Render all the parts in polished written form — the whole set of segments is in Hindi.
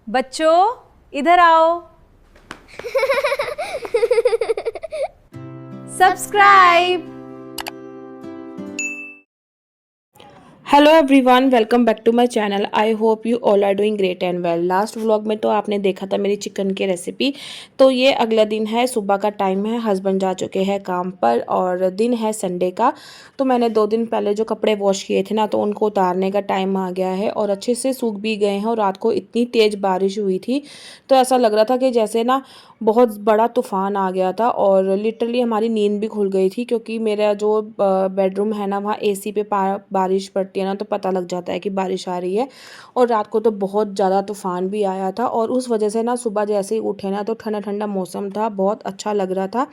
बच्चों इधर आओ। Subscribe. Hello everyone, welcome back to my channel. I hope you all are doing great and well. Last vlog में तो आपने देखा था मेरी चिकन की रेसिपी। तो ये अगला दिन है, सुबह का टाइम है, हस्बैंड जा चुके हैं काम पर और दिन है संडे का। तो मैंने 2 दिन पहले जो कपड़े वॉश किए थे ना, तो उनको उतारने का टाइम आ गया है और अच्छे से सूख भी गए हैं। और रात को इतनी तेज़ बारिश हुई थी तो ऐसा लग रहा था कि जैसे ना बहुत बड़ा तूफ़ान आ गया था और लिटरली हमारी नींद भी खुल गई थी, क्योंकि मेरा जो बेडरूम है ना, वहाँ एसी पे बारिश पड़ती है ना, तो पता लग जाता है कि बारिश आ रही है। और रात को तो बहुत ज़्यादा तूफ़ान भी आया था और उस वजह से ना सुबह जैसे ही उठे ना, तो ठंडा ठंडा मौसम था, बहुत अच्छा लग रहा था।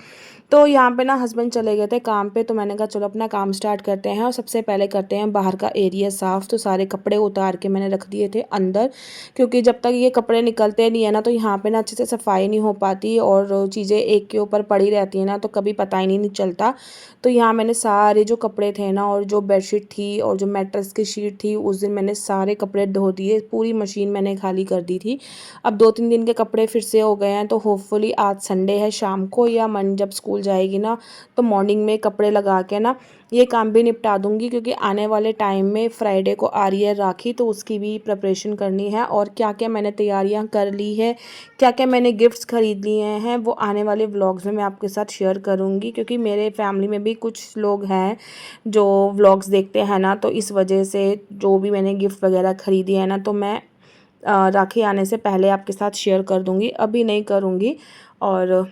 तो यहाँ पे ना हस्बैंड चले गए थे काम पे, तो मैंने कहा चलो अपना काम स्टार्ट करते हैं। और सबसे पहले करते हैं बाहर का एरिया साफ़। तो सारे कपड़े उतार के मैंने रख दिए थे अंदर, क्योंकि जब तक ये कपड़े निकलते नहीं है ना, तो यहाँ पे ना अच्छे से सफाई नहीं हो पाती और चीज़ें एक के ऊपर पड़ी रहती हैं ना, तो कभी पता ही नहीं चलता। तो यहाँ मैंने सारे जो कपड़े थे ना, और जो बेडशीट थी और जो मैट्रेस की शीट थी, उस दिन मैंने सारे कपड़े धो दिए, पूरी मशीन मैंने खाली कर दी थी। अब 2-3 दिन के कपड़े फिर से हो गए हैं। तो होपफुली आज संडे है, शाम को या मन जब स्कूल जाएगी ना, तो मॉर्निंग में कपड़े लगा के ना ये काम भी निपटा दूंगी, क्योंकि आने वाले टाइम में फ्राइडे को आ रही है राखी, तो उसकी भी प्रिपरेशन करनी है। और क्या क्या मैंने तैयारियां कर ली है, क्या क्या मैंने गिफ्ट्स खरीद लिए हैं, वो आने वाले व्लॉग्स में मैं आपके साथ शेयर करूंगी, क्योंकि मेरे फैमिली में भी कुछ लोग हैं जो व्लॉग्स देखते हैं ना, तो इस वजह से जो भी मैंने गिफ्ट वगैरह खरीदी है ना, तो मैं राखी आने से पहले आपके साथ शेयर कर दूंगी, अभी नहीं करूंगी। और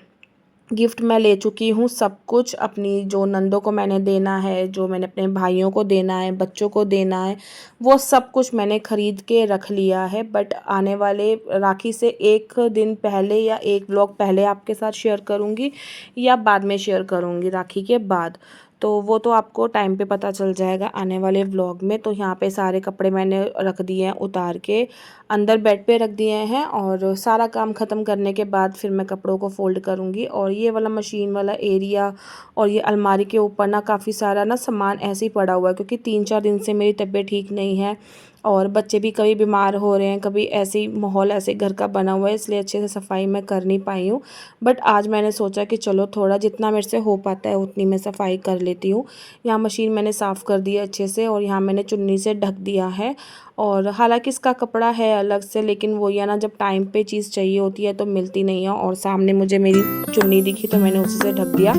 गिफ्ट मैं ले चुकी हूँ सब कुछ, अपनी जो नंदों को मैंने देना है, जो मैंने अपने भाइयों को देना है, बच्चों को देना है, वो सब कुछ मैंने ख़रीद के रख लिया है। बट आने वाले राखी से एक दिन पहले या एक व्लॉग पहले आपके साथ शेयर करूँगी या बाद में शेयर करूँगी राखी के बाद, तो वो तो आपको टाइम पे पता चल जाएगा आने वाले व्लॉग में। तो यहाँ पे सारे कपड़े मैंने रख दिए हैं उतार के, अंदर बेड पे रख दिए हैं। और सारा काम ख़त्म करने के बाद फिर मैं कपड़ों को फ़ोल्ड करूँगी। और ये वाला मशीन वाला एरिया और ये अलमारी के ऊपर ना काफ़ी सारा ना सामान ऐसे ही पड़ा हुआ है, क्योंकि 3-4 दिन से मेरी तबीयत ठीक नहीं है और बच्चे भी कभी बीमार हो रहे हैं, कभी ऐसे ही माहौल ऐसे घर का बना हुआ है, इसलिए अच्छे से सफाई मैं कर नहीं पाई हूँ। बट आज मैंने सोचा कि चलो थोड़ा जितना मेरे से हो पाता है उतनी मैं सफाई कर लेती हूँ। यहाँ मशीन मैंने साफ़ कर दी है अच्छे से और यहाँ मैंने चुन्नी से ढक दिया है। और हालांकि इसका कपड़ा है अलग से, लेकिन वो या ना जब टाइम पे चीज़ चाहिए होती है तो मिलती नहीं है, और सामने मुझे मेरी चुन्नी दिखी तो मैंने उसी से ढक दिया।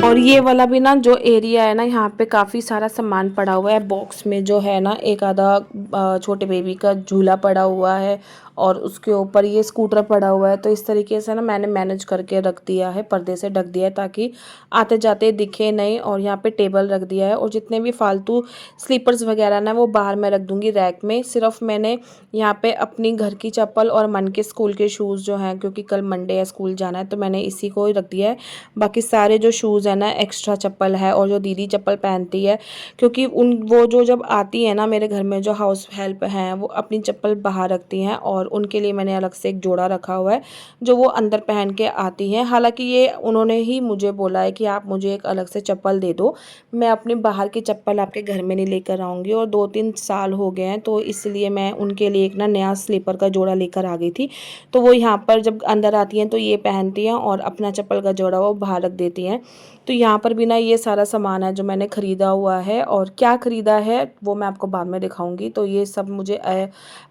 और ये वाला भी ना जो एरिया है ना, यहाँ पे काफ़ी सारा सामान पड़ा हुआ है। बॉक्स में जो है ना, एक आधा छोटे बेबी का झूला पड़ा हुआ है और उसके ऊपर ये स्कूटर पड़ा हुआ है। तो इस तरीके से ना मैंने मैनेज करके रख दिया है, पर्दे से ढक दिया है ताकि आते जाते दिखे नहीं। और यहाँ पे टेबल रख दिया है और जितने भी फालतू स्लीपर्स वगैरह ना, वो बाहर मैं रख दूँगी रैक में। सिर्फ मैंने यहाँ पे अपनी घर की चप्पल और मन के स्कूल के शूज़ जो हैं, क्योंकि कल मंडे है, स्कूल जाना है, तो मैंने इसी को ही रख दिया है। बाकी सारे जो शूज़ है ना, एक्स्ट्रा चप्पल है और जो दीदी चप्पल पहनती है, क्योंकि वो जो जब आती है ना मेरे घर में, जो हाउस हेल्प हैं, वो अपनी चप्पल बाहर रखती हैं और उनके लिए मैंने अलग से एक जोड़ा रखा हुआ है जो वो अंदर पहन के आती हैं। हालांकि ये उन्होंने ही मुझे बोला है कि आप मुझे एक अलग से चप्पल दे दो, मैं अपनी बाहर की चप्पल आपके घर में नहीं लेकर आऊँगी। और 2-3 साल हो गए हैं, तो इसलिए मैं उनके लिए एक ना नया स्लीपर का जोड़ा लेकर आ गई थी। तो वो यहाँ पर जब अंदर आती हैं तो ये पहनती हैं और अपना चप्पल का जोड़ा वो बाहर रख देती हैं। तो यहाँ पर भी ना ये सारा सामान है जो मैंने ख़रीदा हुआ है, और क्या ख़रीदा है वो मैं आपको बाद में दिखाऊंगी। तो ये सब मुझे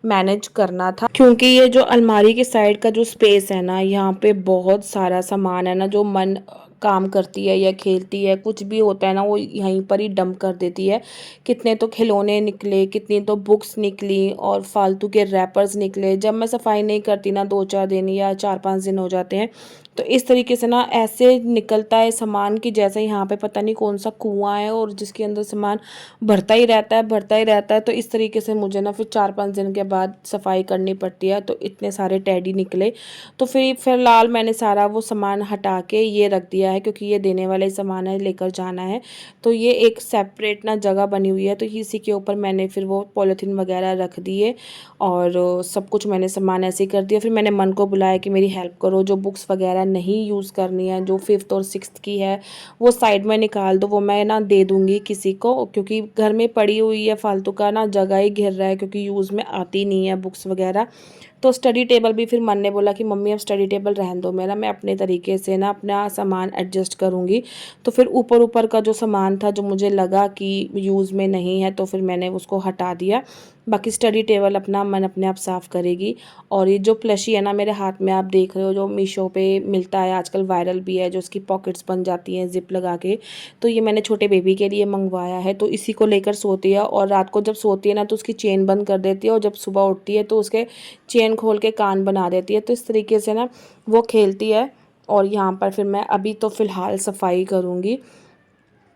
मैनेज करना था, क्योंकि ये जो अलमारी के साइड का जो स्पेस है ना, यहाँ पे बहुत सारा सामान है ना, जो मन काम करती है या खेलती है, कुछ भी होता है ना, वो यहीं पर ही डंप कर देती है। कितने तो खिलौने निकले, कितनी तो बुक्स निकली और फालतू के रैपर्स निकले। जब मैं सफाई नहीं करती ना, 2-4 दिन या 4-5 दिन हो जाते हैं, तो इस तरीके से ना ऐसे निकलता है सामान कि जैसे यहाँ पे पता नहीं कौन सा कुआं है और जिसके अंदर सामान भरता ही रहता है, भरता ही रहता है। तो इस तरीके से मुझे ना फिर 4-5 दिन के बाद सफाई करनी पड़ती है। तो इतने सारे टेडी निकले, तो फिर फ़िलहाल मैंने सारा वो सामान हटा के ये रख दिया है, क्योंकि ये देने वाला ही सामान है, लेकर जाना है। तो ये एक सेपरेट ना जगह बनी हुई है, तो इसी के ऊपर मैंने फिर वो पॉलीथीन वगैरह रख दिए और सब कुछ मैंने सामान ऐसे ही कर दिया। फिर मैंने मन को बुलाया कि मेरी हेल्प करो, जो बुक्स वगैरह नहीं यूज़ करनी है, जो 5th और 6th की है वो साइड में निकाल दो, वो मैं ना दे दूँगी किसी को, क्योंकि घर में पड़ी हुई है फालतू का ना, जगह ही घेर रहा है, क्योंकि यूज़ में आती नहीं है बुक्स वगैरह। तो स्टडी टेबल भी फिर मन ने बोला कि मम्मी अब स्टडी टेबल रहने दो मेरा, मैं अपने तरीके से ना अपना सामान एडजस्ट करूँगी। तो फिर ऊपर ऊपर का जो सामान था जो मुझे लगा कि यूज़ में नहीं है, तो फिर मैंने उसको हटा दिया। बाकी स्टडी टेबल अपना मन अपने आप साफ़ करेगी। और ये जो प्लशी है ना मेरे हाथ में, आप देख रहे हो, जो मीशो पे मिलता है आजकल, वायरल भी है, जो उसकी पॉकेट्स बन जाती हैं ज़िप लगा के। तो ये मैंने छोटे बेबी के लिए मंगवाया है। तो इसी को लेकर सोती है, और रात को जब सोती है ना तो उसकी चेन बंद कर देती है, और जब सुबह उठती है तो उसके चेन खोल के कान बना देती है। तो इस तरीके से ना वो खेलती है। और यहाँ पर फिर मैं अभी तो फ़िलहाल सफाई करूँगी,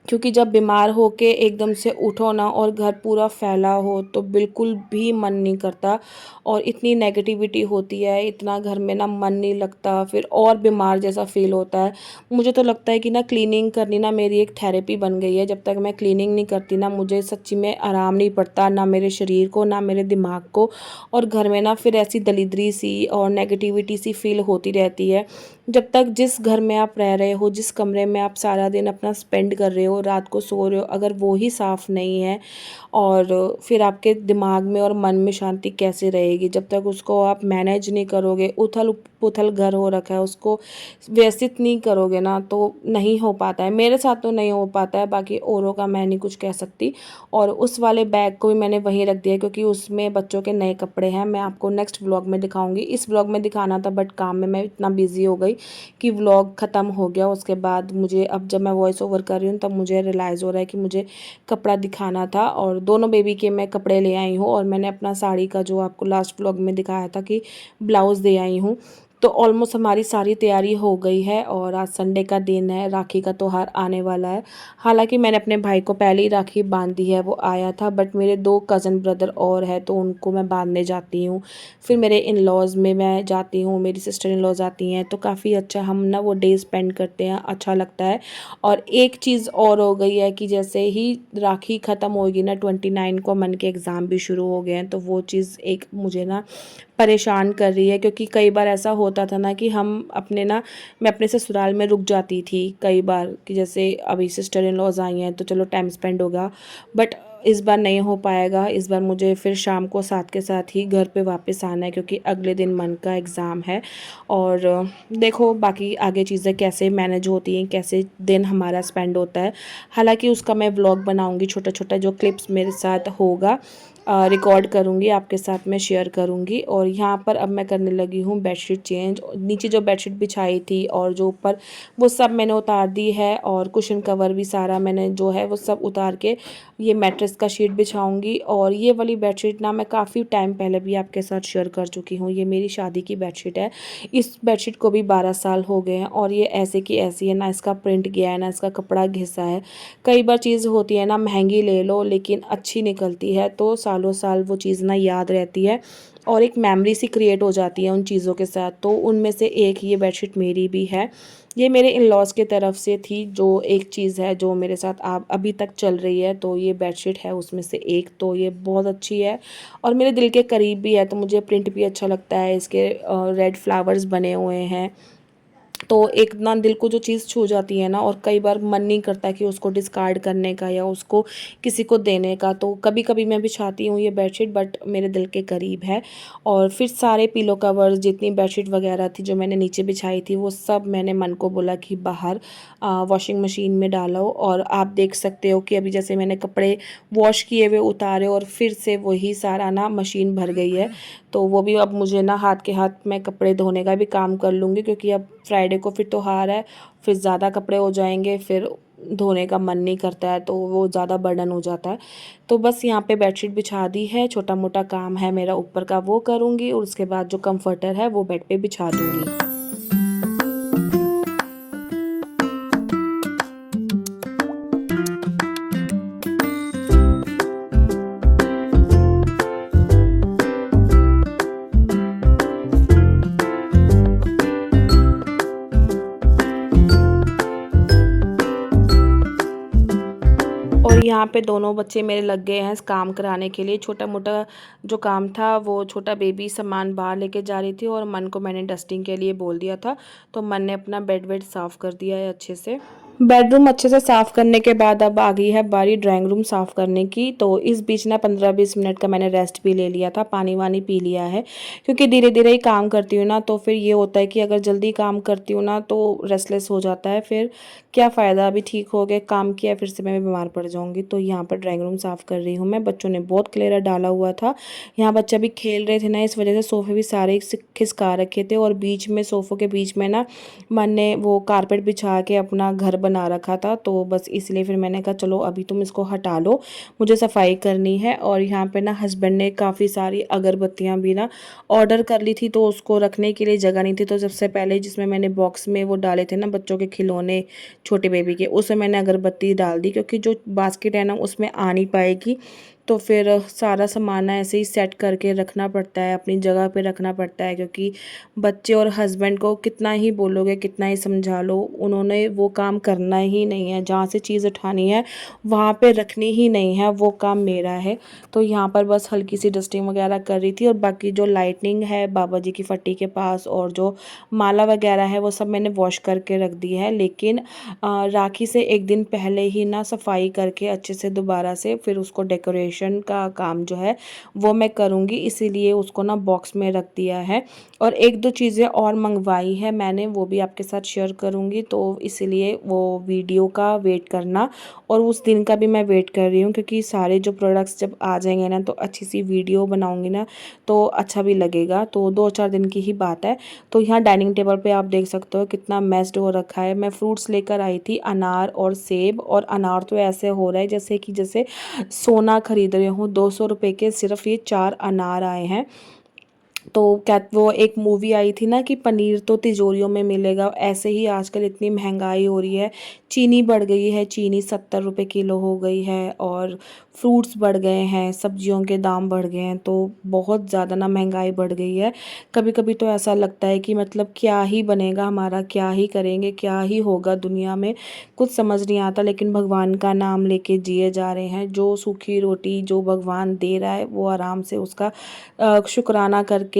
क्योंकि जब बीमार होके एकदम से उठो ना और घर पूरा फैला हो तो बिल्कुल भी मन नहीं करता, और इतनी नेगेटिविटी होती है, इतना घर में ना मन नहीं लगता, फिर और बीमार जैसा फ़ील होता है। मुझे तो लगता है कि ना क्लीनिंग करनी ना मेरी एक थेरेपी बन गई है। जब तक मैं क्लीनिंग नहीं करती ना, मुझे सच्ची में आराम नहीं पड़ता, ना मेरे शरीर को ना मेरे दिमाग को। और घर में ना फिर ऐसी दलिद्री सी और नेगेटिविटी सी फ़ील होती रहती है। जब तक जिस घर में आप रह रहे हो, जिस कमरे में आप सारा दिन अपना स्पेंड कर रहे हो, रात को सो रहे हो, अगर वो ही साफ़ नहीं है, और फिर आपके दिमाग में और मन में शांति कैसे रहेगी? जब तक उसको आप मैनेज नहीं करोगे, उथल-पुथल घर हो रखा है, उसको व्यवस्थित नहीं करोगे ना, तो नहीं हो पाता है। मेरे साथ तो नहीं हो पाता है, बाकी औरों का मैं नहीं कुछ कह सकती। और उस वाले बैग को भी मैंने वहीं रख दिया, क्योंकि उसमें बच्चों के नए कपड़े हैं। मैं आपको नेक्स्ट व्लॉग में दिखाऊँगी। इस व्लॉग में दिखाना था, बट काम में मैं इतना बिज़ी हो गई कि व्लॉग ख़त्म हो गया। उसके बाद मुझे, अब जब मैं वॉइस ओवर कर रही हूँ, तब मुझे रियलाइज़ हो रहा है कि मुझे कपड़ा दिखाना था। और दोनों बेबी के मैं कपड़े ले आई हूँ, और मैंने अपना साड़ी का जो आपको लास्ट व्लॉग में दिखाया था कि ब्लाउज़ दे आई हूँ। तो ऑलमोस्ट हमारी सारी तैयारी हो गई है, और आज संडे का दिन है, राखी का त्योहार आने वाला है। हालांकि मैंने अपने भाई को पहले ही राखी बांध दी है, वो आया था, बट मेरे 2 कज़न ब्रदर और है, तो उनको मैं बांधने जाती हूँ। फिर मेरे इन लॉज़ में मैं जाती हूँ, मेरी सिस्टर इन लॉज़ आती हैं, तो काफ़ी अच्छा हम ना वो डे स्पेंड करते हैं, अच्छा लगता है। और एक चीज़ और हो गई है कि जैसे ही राखी ख़त्म होगी ना, 29 को मन के एग्ज़ाम भी शुरू हो गए हैं, तो वो चीज़ एक मुझे ना परेशान कर रही है। क्योंकि कई बार ऐसा होता था ना कि मैं अपने ससुराल में रुक जाती थी कई बार, कि जैसे अभी सिस्टर इन लॉज़ आई हैं तो चलो टाइम स्पेंड होगा, बट इस बार नहीं हो पाएगा। इस बार मुझे फिर शाम को साथ के साथ ही घर पे वापस आना है, क्योंकि अगले दिन मन का एग्ज़ाम है। और देखो बाकी आगे चीज़ें कैसे मैनेज होती हैं, कैसे दिन हमारा स्पेंड होता है। हालांकि उसका मैं व्लॉग बनाऊंगी, छोटा छोटा जो क्लिप्स मेरे साथ होगा रिकॉर्ड करूँगी, आपके साथ मैं शेयर करूँगी। और यहाँ पर अब मैं करने लगी हूँ बेडशीट चेंज। नीचे जो बेडशीट बिछाई थी और जो ऊपर, वो सब मैंने उतार दी है, और कुशन कवर भी सारा मैंने जो है वो सब उतार के ये मैट्रेस का शीट बिछाऊंगी। और ये वाली बेडशीट ना मैं काफ़ी टाइम पहले भी आपके साथ शेयर कर चुकी हूँ। ये मेरी शादी की बेडशीट है। इस बेडशीट को भी 12 साल हो गए हैं, और ये ऐसे की ऐसी है, ना इसका प्रिंट गया है, ना इसका कपड़ा घिसा है। कई बार चीज़ होती है ना, महंगी ले लो लेकिन अच्छी निकलती है, तो सालों साल वो चीज़ ना याद रहती है, और एक मेमोरी सी क्रिएट हो जाती है उन चीज़ों के साथ। तो उनमें से एक ये बेडशीट मेरी भी है। ये मेरे इन लॉज़ की तरफ से थी, जो एक चीज़ है जो मेरे साथ आप अभी तक चल रही है, तो ये बेडशीट है उसमें से एक। तो ये बहुत अच्छी है और मेरे दिल के करीब भी है, तो मुझे प्रिंट भी अच्छा लगता है। इसके रेड फ्लावर्स बने हुए हैं, तो एक ना दिल को जो चीज़ छू जाती है ना, और कई बार मन नहीं करता कि उसको डिस्कार्ड करने का या उसको किसी को देने का। तो कभी कभी मैं बिछाती हूँ ये बेडशीट, बट मेरे दिल के करीब है। और फिर सारे पिलो कवर्स, जितनी बेडशीट वगैरह थी जो मैंने नीचे बिछाई थी, वो सब मैंने मन को बोला कि बाहर वॉशिंग मशीन में डालो। और आप देख सकते हो कि अभी जैसे मैंने कपड़े वॉश किए हुए उतारे, और फिर से वही सारा ना मशीन भर गई है। तो वो भी अब मुझे ना हाथ के हाथ मैं कपड़े धोने का भी काम कर लूँगी, क्योंकि अब फ्राइडे को फिर त्योहार है, फिर ज़्यादा कपड़े हो जाएंगे, फिर धोने का मन नहीं करता है, तो वो ज़्यादा बर्डन हो जाता है। तो बस यहाँ पे बेडशीट बिछा दी है, छोटा मोटा काम है मेरा ऊपर का वो करूँगी, और उसके बाद जो कंफर्टर है वो बेड पे बिछा दूँगी। और यहाँ पे दोनों बच्चे मेरे लग गए हैं काम कराने के लिए। छोटा मोटा जो काम था, वो छोटा बेबी सामान बाहर लेके जा रही थी और मन को मैंने डस्टिंग के लिए बोल दिया था, तो मन ने अपना बेड वेड साफ़ कर दिया है अच्छे से। बेडरूम अच्छे से साफ़ करने के बाद अब आ गई है बारी ड्राइंग रूम साफ़ करने की। तो इस बीच ना 15-20 मिनट का मैंने रेस्ट भी ले लिया था, पानी वानी पी लिया है, क्योंकि धीरे धीरे ही काम करती हूँ ना, तो फिर ये होता है कि अगर जल्दी काम करती हूँ ना तो रेस्टलेस हो जाता है, फिर क्या फ़ायदा। अभी ठीक हो गए, काम किया, फिर से मैं बीमार पड़ जाऊँगी। तो यहाँ पर ड्राइंग रूम साफ़ कर रही हूँ मैं। बच्चों ने बहुत खलेरा डाला हुआ था, यहाँ बच्चे भी खेल रहे थे ना, इस वजह से सोफ़े भी सारे खिसका रखे थे, और बीच में सोफ़ों के बीच में ना मन ने वो कारपेट बिछा के अपना घर बना रखा था, तो बस इसलिए फिर मैंने कहा चलो अभी तुम इसको हटा लो, मुझे सफाई करनी है। और यहाँ पे ना हस्बैंड ने काफ़ी सारी अगरबत्तियाँ भी ना ऑर्डर कर ली थी, तो उसको रखने के लिए जगह नहीं थी, तो सबसे पहले जिसमें मैंने बॉक्स में वो डाले थे ना बच्चों के खिलौने छोटे बेबी के, उसमें मैंने अगरबत्ती डाल दी, क्योंकि जो बास्केट है ना उसमें आ नहीं पाएगी, तो फिर सारा सामान ऐसे ही सेट करके रखना पड़ता है, अपनी जगह पे रखना पड़ता है, क्योंकि बच्चे और हस्बैंड को कितना ही बोलोगे, कितना ही समझा लो, उन्होंने वो काम करना ही नहीं है। जहाँ से चीज़ उठानी है वहाँ पे रखनी ही नहीं है, वो काम मेरा है। तो यहाँ पर बस हल्की सी डस्टिंग वगैरह कर रही थी, और बाकी जो लाइटनिंग है बाबा जी की फट्टी के पास और जो माला वगैरह है वो सब मैंने वॉश करके रख दी है, लेकिन राखी से एक दिन पहले ही ना सफाई करके अच्छे से दोबारा से फिर उसको डेकोरेशन का काम जो है वो मैं करूँगी, इसीलिए उसको ना बॉक्स में रख दिया है। और एक दो चीज़ें और मंगवाई है मैंने, वो भी आपके साथ शेयर करूँगी, तो इसीलिए वो वीडियो का वेट करना, और उस दिन का भी मैं वेट कर रही हूँ, क्योंकि सारे जो प्रोडक्ट्स जब आ जाएंगे ना तो अच्छी सी वीडियो बनाऊँगी ना, तो अच्छा भी लगेगा। तो 2-4 दिन की ही बात है। तो यहाँ डाइनिंग टेबल पे आप देख सकते हो कितना मेस्ड हो रखा है। मैं फ्रूट्स लेकर आई थी, अनार और सेब, और अनार तो ऐसे हो रहा है जैसे सोना खरीद रहे हूँ। 200 रुपये के सिर्फ ये 4 अनार आए हैं। तो क्या वो एक मूवी आई थी ना कि पनीर तो तिजोरियों में मिलेगा, ऐसे ही आजकल इतनी महंगाई हो रही है, चीनी बढ़ गई है, चीनी 70 रुपये किलो हो गई है, और फ्रूट्स बढ़ गए हैं, सब्जियों के दाम बढ़ गए हैं, तो बहुत ज़्यादा ना महंगाई बढ़ गई है। कभी कभी तो ऐसा लगता है कि मतलब क्या ही बनेगा हमारा, क्या ही करेंगे, क्या ही होगा दुनिया में, कुछ समझ नहीं आता। लेकिन भगवान का नाम लेके जिए जा रहे हैं, जो सूखी रोटी जो भगवान दे रहा है वो आराम से उसका शुक्राना करके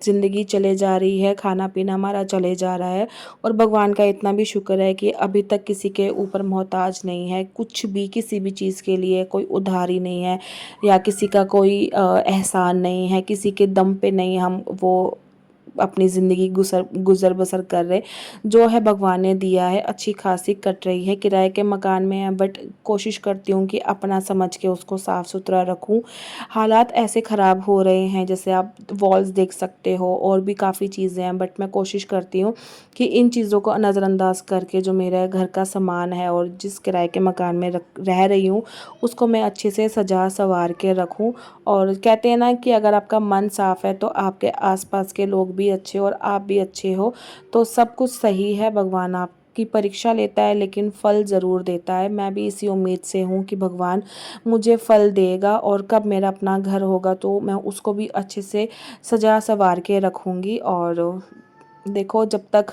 ज़िंदगी चले जा रही है, खाना पीना हमारा चले जा रहा है। और भगवान का इतना भी शुक्र है कि अभी तक किसी के ऊपर मोहताज नहीं है, कुछ भी किसी भी चीज़ के लिए कोई उधारी नहीं है, या किसी का कोई एहसान नहीं है, किसी के दम पे नहीं हम वो अपनी ज़िंदगी गुज़र बसर कर रहे। जो है भगवान ने दिया है, अच्छी खासी कट रही है। किराए के मकान में है, बट कोशिश करती हूँ कि अपना समझ के उसको साफ़ सुथरा रखूँ। हालात ऐसे ख़राब हो रहे हैं, जैसे आप वॉल्स देख सकते हो, और भी काफ़ी चीज़ें हैं, बट मैं कोशिश करती हूँ कि इन चीज़ों को नज़रअंदाज करके जो मेरा घर का सामान है और जिस किराए के मकान में रह रही हूँ उसको मैं अच्छे से सजा संवार के रखूँ। और कहते हैं ना कि अगर आपका मन साफ़ है तो आपके आसपास के लोग भी अच्छे और आप भी अच्छे हो, तो सब कुछ सही है। भगवान आपकी परीक्षा लेता है लेकिन फल ज़रूर देता है। मैं भी इसी उम्मीद से हूँ कि भगवान मुझे फल देगा, और कब मेरा अपना घर होगा तो मैं उसको भी अच्छे से सजा संवार के रखूँगी। और देखो, जब तक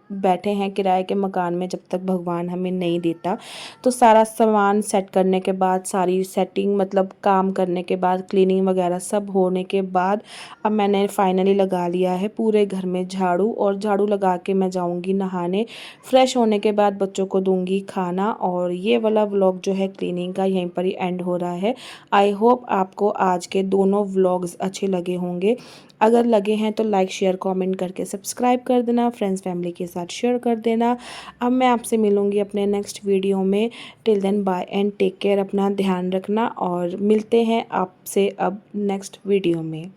बैठे हैं किराए के मकान में, जब तक भगवान हमें नहीं देता, तो सारा सामान सेट करने के बाद, सारी सेटिंग मतलब काम करने के बाद, क्लीनिंग वगैरह सब होने के बाद, अब मैंने फाइनली लगा लिया है पूरे घर में झाड़ू, और झाड़ू लगा के मैं जाऊंगी नहाने। फ्रेश होने के बाद बच्चों को दूंगी खाना। और ये वाला व्लॉग जो है क्लीनिंग का यहीं पर ही एंड हो रहा है। आई होप आपको आज के दोनों व्लॉग्स अच्छे लगे होंगे। अगर लगे हैं तो लाइक शेयर कमेंट करके सब्सक्राइब कर देना, फ्रेंड्स फैमिली के साथ शेयर कर देना। अब मैं आपसे मिलूँगी अपने नेक्स्ट वीडियो में। Till then bye and take care, अपना ध्यान रखना, और मिलते हैं आपसे अब नेक्स्ट वीडियो में।